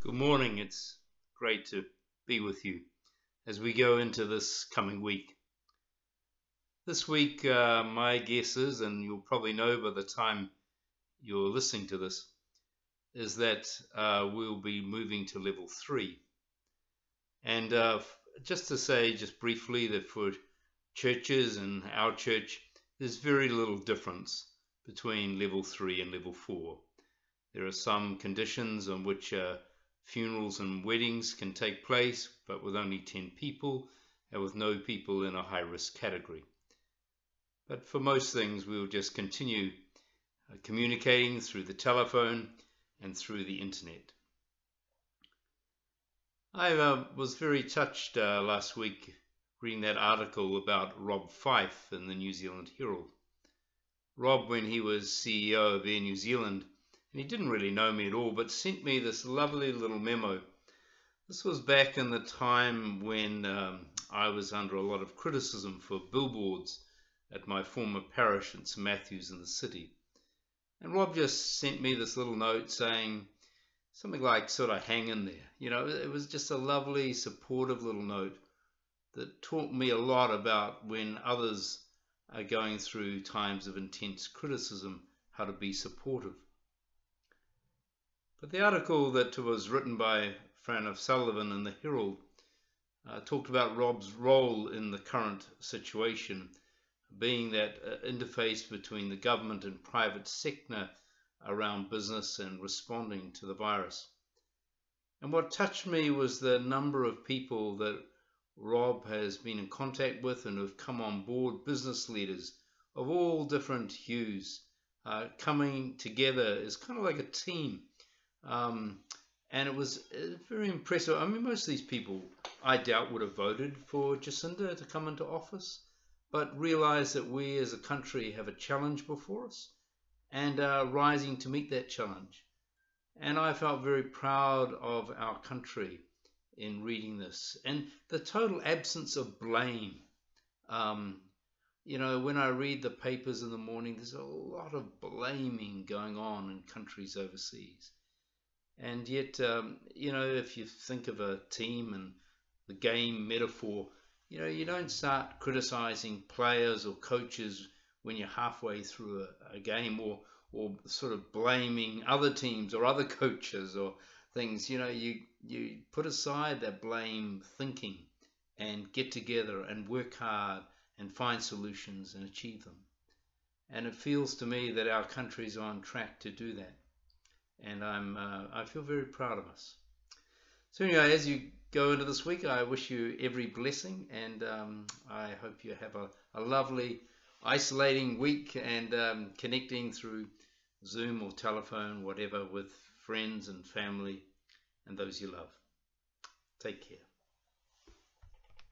Good morning. It's great to be with you as we go into this coming week. This week, my guess is, and you'll probably know by the time you're listening to this, is that we'll be moving to level 3. And just to say, just briefly, that for churches and our church, there's very little difference between level 3 and level 4. There are some conditions on which funerals and weddings can take place, but with only 10 people and with no people in a high-risk category. But for most things, we'll just continue communicating through the telephone and through the internet. I was very touched last week reading that article about Rob Fife in the New Zealand Herald. Rob, when he was CEO of Air New Zealand, and he didn't really know me at all, but sent me this lovely little memo. This was back in the time when I was under a lot of criticism for billboards at my former parish in St Matthews in the city. And Rob just sent me this little note saying something like, sort of hang in there. You know, it was just a lovely, supportive little note that taught me a lot about when others are going through times of intense criticism, how to be supportive. But the article that was written by Fran O'Sullivan in the Herald talked about Rob's role in the current situation, being that interface between the government and private sector around business and responding to the virus. And what touched me was the number of people that Rob has been in contact with and have come on board, business leaders of all different hues, coming together as kind of like a team. And it was very impressive. I mean, most of these people, I doubt, would have voted for Jacinda to come into office, but realize that we as a country have a challenge before us and are rising to meet that challenge. And I felt very proud of our country in reading this, and the total absence of blame. You know, when I read the papers in the morning, there's a lot of blaming going on in countries overseas. And yet, you know, if you think of a team and the game metaphor, you know, you don't start criticizing players or coaches when you're halfway through a game, or sort of blaming other teams or other coaches or things. You know, you put aside that blame thinking and get together and work hard and find solutions and achieve them. And it feels to me that our country is on track to do that. And I feel very proud of us. So anyway, as you go into this week, I wish you every blessing, and I hope you have a lovely isolating week and connecting through Zoom or telephone, whatever, with friends and family and those you love. Take care.